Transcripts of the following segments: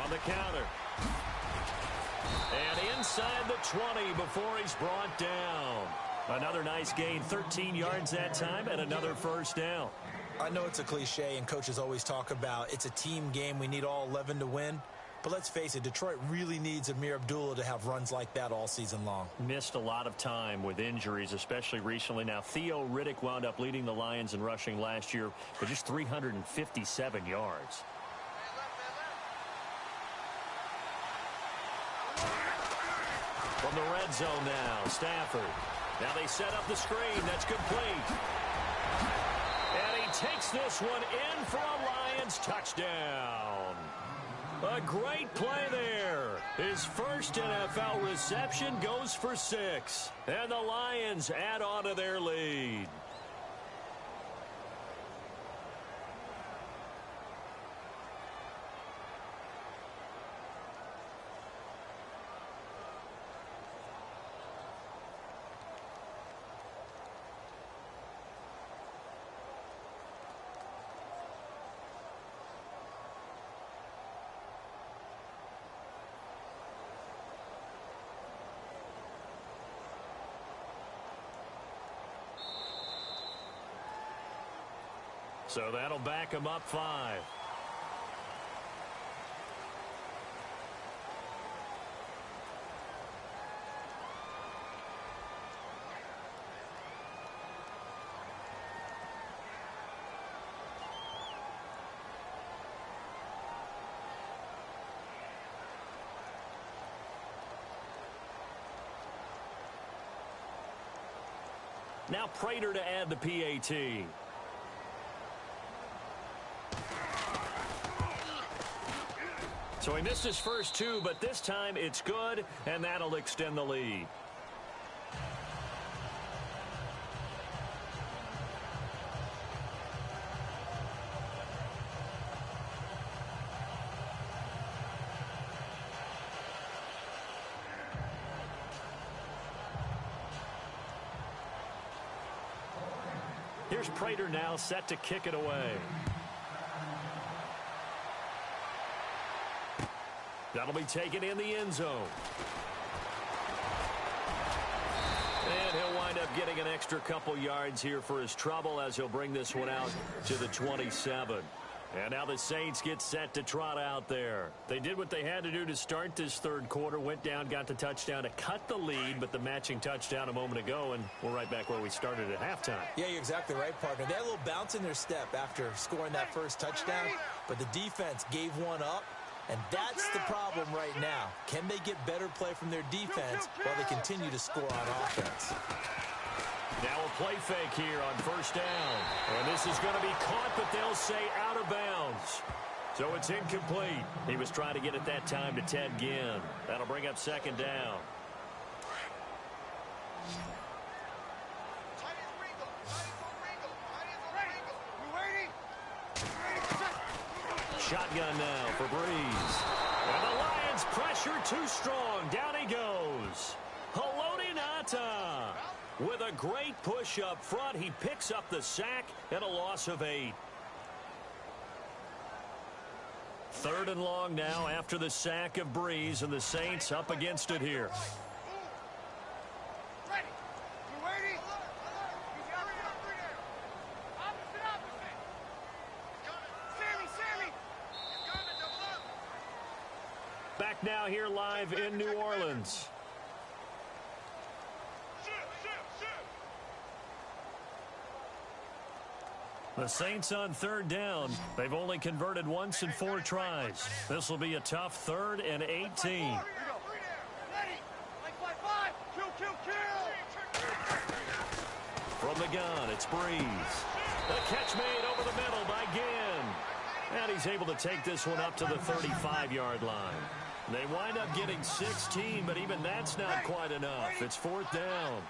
On the counter. And inside the 20 before he's brought down. Another nice gain, 13 yards that time, and another first down. I know it's a cliche, and coaches always talk about it's a team game. We need all 11 to win. But let's face it, Detroit really needs Amir Abdullah to have runs like that all season long. Missed a lot of time with injuries, especially recently. Now, Theo Riddick wound up leading the Lions in rushing last year for just 357 yards. From the red zone now, Stafford. Now they set up the screen. That's complete. And he takes this one in for a Lions touchdown. A great play there. His first NFL reception goes for 6. And the Lions add on to their lead. So that'll back him up 5. Now Prater to add the PAT. So he missed his first 2, but this time it's good, and that'll extend the lead. Here's Prater now set to kick it away. That'll be taken in the end zone. And he'll wind up getting an extra couple yards here for his trouble as he'll bring this one out to the 27. And now the Saints get set to trot out there. They did what they had to do to start this third quarter, went down, got the touchdown to cut the lead, but the matching touchdown a moment ago, and we're right back where we started at halftime. Yeah, you're exactly right, partner. They had a little bounce in their step after scoring that first touchdown, but the defense gave one up. And that's the problem right now. Can they get better play from their defense while they continue to score on offense? Now a play fake here on first down. And this is going to be caught, but they'll say out of bounds. So it's incomplete. He was trying to get it that time to Ted Ginn. That'll bring up second down. Shotgun now for Breeze. And the Lions pressure too strong. Down he goes. Haloti Ngata with a great push up front. He picks up the sack and a loss of 8. 3rd and long now after the sack of Breeze, and the Saints up against it here. Back now here live in New Orleans. The Saints on 3rd down. They've only converted once in 4 tries. This will be a tough 3rd and 18. From the gun, it's Breeze. The catch made over the middle by Ginn. And he's able to take this one up to the 35-yard line. They wind up getting 16, but even that's not quite enough. It's 4th down.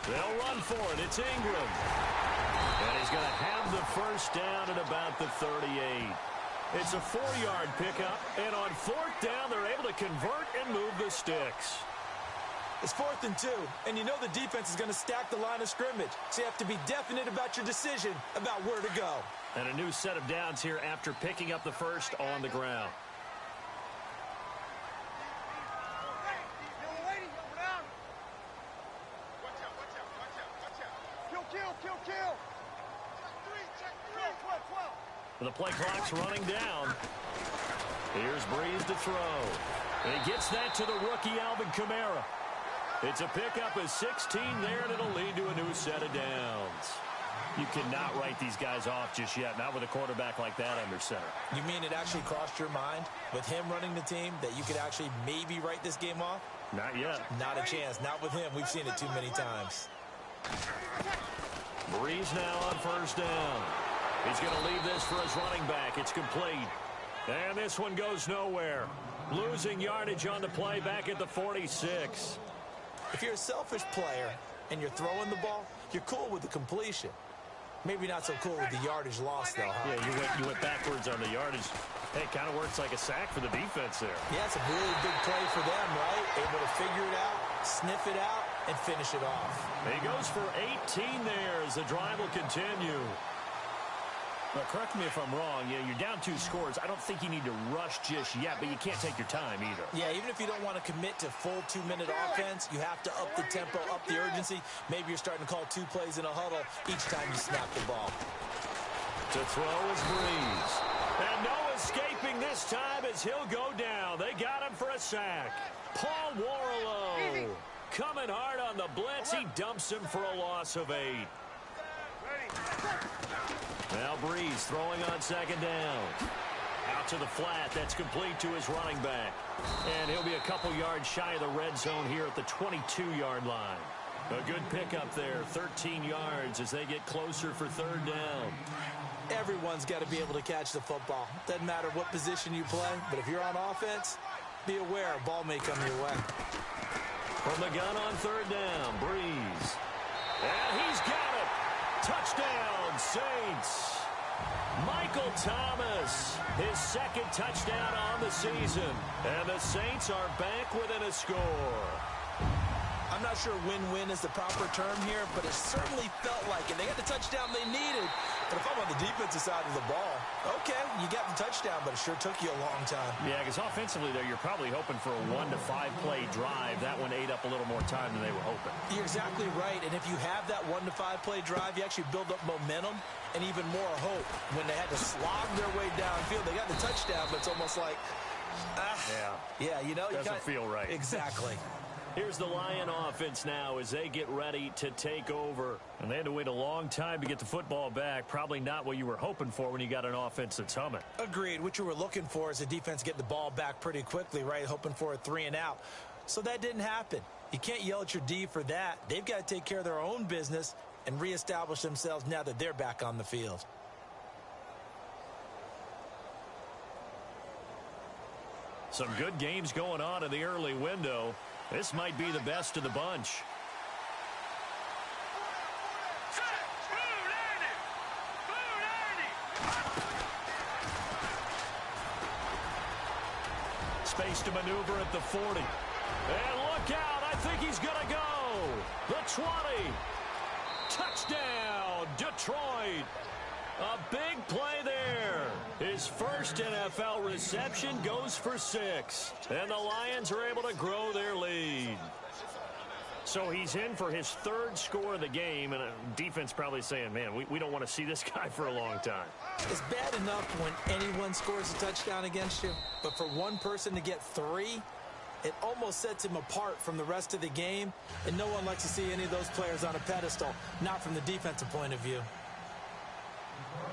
They'll run for it. It's Ingram. And he's going to have the first down at about the 38. It's a 4-yard pickup, and on 4th down, they're able to convert and move the sticks. It's 4th and 2, and you know the defense is going to stack the line of scrimmage, so you have to be definite about your decision about where to go. And a new set of downs here after picking up the first on the ground. The play clock's running down. Here's Breeze to throw. And he gets that to the rookie, Alvin Kamara. It's a pickup of 16 there, and it'll lead to a new set of downs. You cannot write these guys off just yet, not with a quarterback like that under center. You mean it actually crossed your mind with him running the team that you could actually maybe write this game off? Not yet. Not a chance. Not with him. We've seen it too many times. Breeze now on first down. He's going to leave this for his running back. It's complete. And this one goes nowhere. Losing yardage on the play back at the 46. If you're a selfish player and you're throwing the ball, you're cool with the completion. Maybe not so cool with the yardage loss, though, huh? Yeah, you went backwards on the yardage. Hey, it kind of works like a sack for the defense there. Yeah, it's a really big play for them, right? Able to figure it out, sniff it out, and finish it off. He goes for 18 there as the drive will continue. Well, correct me if I'm wrong. Yeah, you're down 2 scores. I don't think you need to rush just yet, but you can't take your time either. Yeah, even if you don't want to commit to full 2-minute offense, you have to up the tempo, up the urgency. Maybe you're starting to call 2 plays in a huddle each time you snap the ball. To throw is Breeze. And no escaping this time as he'll go down. They got him for a sack. Paul Warlow coming hard on the blitz. He dumps him for a loss of 8. Now Breeze throwing on second down. Out to the flat. That's complete to his running back. And he'll be a couple yards shy of the red zone here at the 22-yard line. A good pickup there. 13 yards as they get closer for third down. Everyone's got to be able to catch the football. Doesn't matter what position you play, but if you're on offense, be aware a ball may come your way. From the gun on third down, Breeze. And he's got it. Touchdown, Saints. Michael Thomas, his second touchdown on the season. And the Saints are back within a score. I'm not sure win-win is the proper term here, but it certainly felt like it. They got the touchdown they needed. But if I'm on the defensive side of the ball, okay, you got the touchdown, but it sure took you a long time. Yeah, because offensively there, you're probably hoping for a 1 to 5 play drive. That one ate up a little more time than they were hoping. You're exactly right. And if you have that 1 to 5 play drive, you actually build up momentum and even more hope. When they had to slog their way downfield, they got the touchdown, but it's almost like, you know, doesn't feel right. Exactly. Here's the Lion offense now as they get ready to take over. And they had to wait a long time to get the football back. Probably not what you were hoping for when you got an offense that's humming. Agreed. What you were looking for is the defense get the ball back pretty quickly, right? Hoping for a 3 and out. So that didn't happen. You can't yell at your D for that. They've got to take care of their own business and reestablish themselves now that they're back on the field. Some good games going on in the early window. This might be the best of the bunch. Space to maneuver at the 40. And look out, I think he's going to go. The 20. Touchdown, Detroit. A big play there. His first NFL reception goes for 6. And the Lions are able to grow their lead. So he's in for his 3rd score of the game. And defense probably saying, man, we don't want to see this guy for a long time. It's bad enough when anyone scores a touchdown against you. But for one person to get 3, it almost sets him apart from the rest of the game. And no one likes to see any of those players on a pedestal, not from the defensive point of view.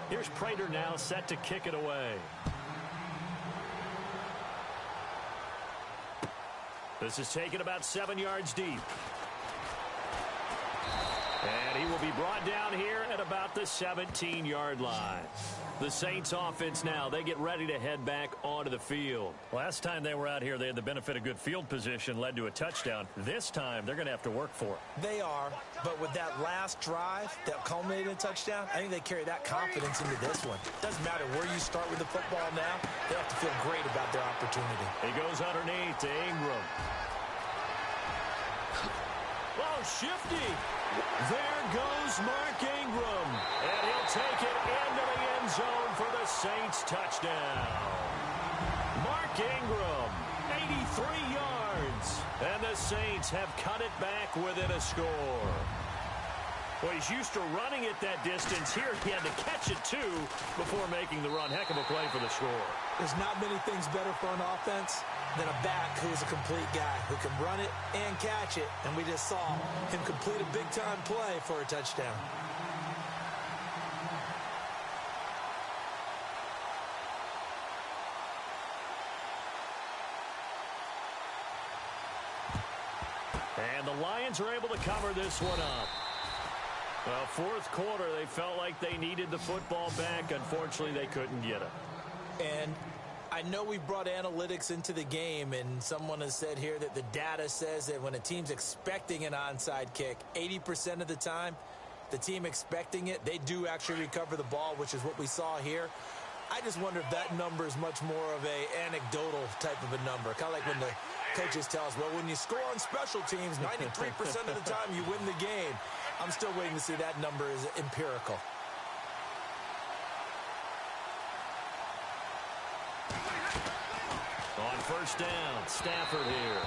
Here's Prater now set to kick it away. This is taken about 7 yards deep. And he will be brought down here at about the 17-yard line. The Saints offense now, they get ready to head back onto the field. Last time they were out here, they had the benefit of good field position, led to a touchdown. This time, they're going to have to work for it. They are, but with that last drive that culminated in a touchdown, I think they carry that confidence into this one. Doesn't matter where you start with the football now, they have to feel great about their opportunity. He goes underneath to Ingram. Oh, shifty. There goes Mark Ingram, and he'll take it into the end zone for the Saints touchdown. Mark Ingram, 83 yards, and the Saints have cut it back within a score. Well, he's used to running it that distance. Here he had to catch it, too, before making the run. Heck of a play for the score. There's not many things better for an offense than a back who's a complete guy who can run it and catch it. And we just saw him complete a big-time play for a touchdown. And the Lions are able to cover this one up. Well, fourth quarter, they felt like they needed the football back. Unfortunately, they couldn't get it. And I know we brought analytics into the game, and someone has said here that the data says that when a team's expecting an onside kick, 80% of the time, the team expecting it, they do actually recover the ball, which is what we saw here. I just wonder if that number is much more of a anecdotal type of a number. Kind of like when the coaches tell us, well, when you score on special teams, 93% of the time you win the game. I'm still waiting to see that number is empirical. On first down, Stafford here.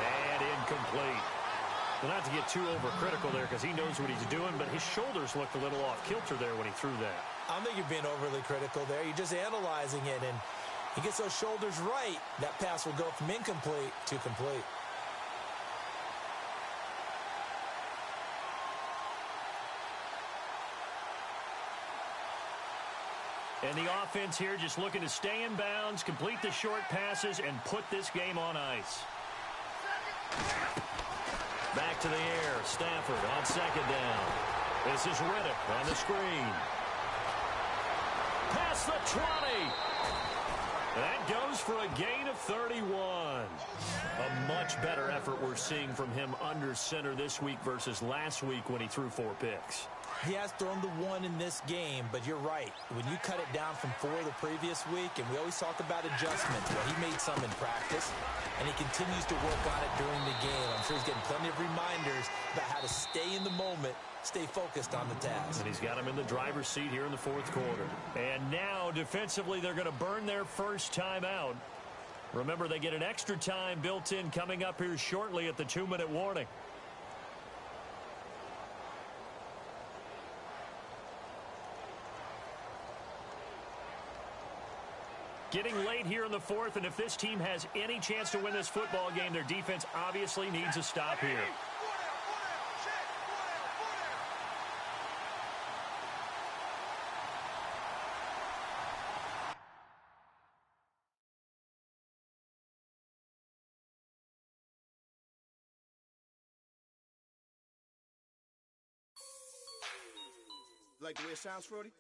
And incomplete. Well, not to get too overcritical there because he knows what he's doing, but his shoulders looked a little off kilter there when he threw that. I don't think you're being overly critical there. You're just analyzing it, and he gets those shoulders right. That pass will go from incomplete to complete. And the offense here just looking to stay in bounds, complete the short passes, and put this game on ice. Back to the air. Stafford on second down. This is Riddick on the screen. Past the 20. That goes for a gain of 31. A much better effort we're seeing from him under center this week versus last week when he threw 4 picks. He has thrown the 1 in this game, but you're right. When you cut it down from 4 the previous week, and we always talk about adjustments, well, he made some in practice, and he continues to work on it during the game. I'm sure he's getting plenty of reminders about how to stay in the moment, stay focused on the task. And he's got him in the driver's seat here in the fourth quarter. And now, defensively, they're going to burn their first time out. Remember, they get an extra time built in coming up here shortly at the 2-minute warning. Getting late here in the fourth, and if this team has any chance to win this football game, their defense obviously needs a stop here. Like the way it sounds, Frody?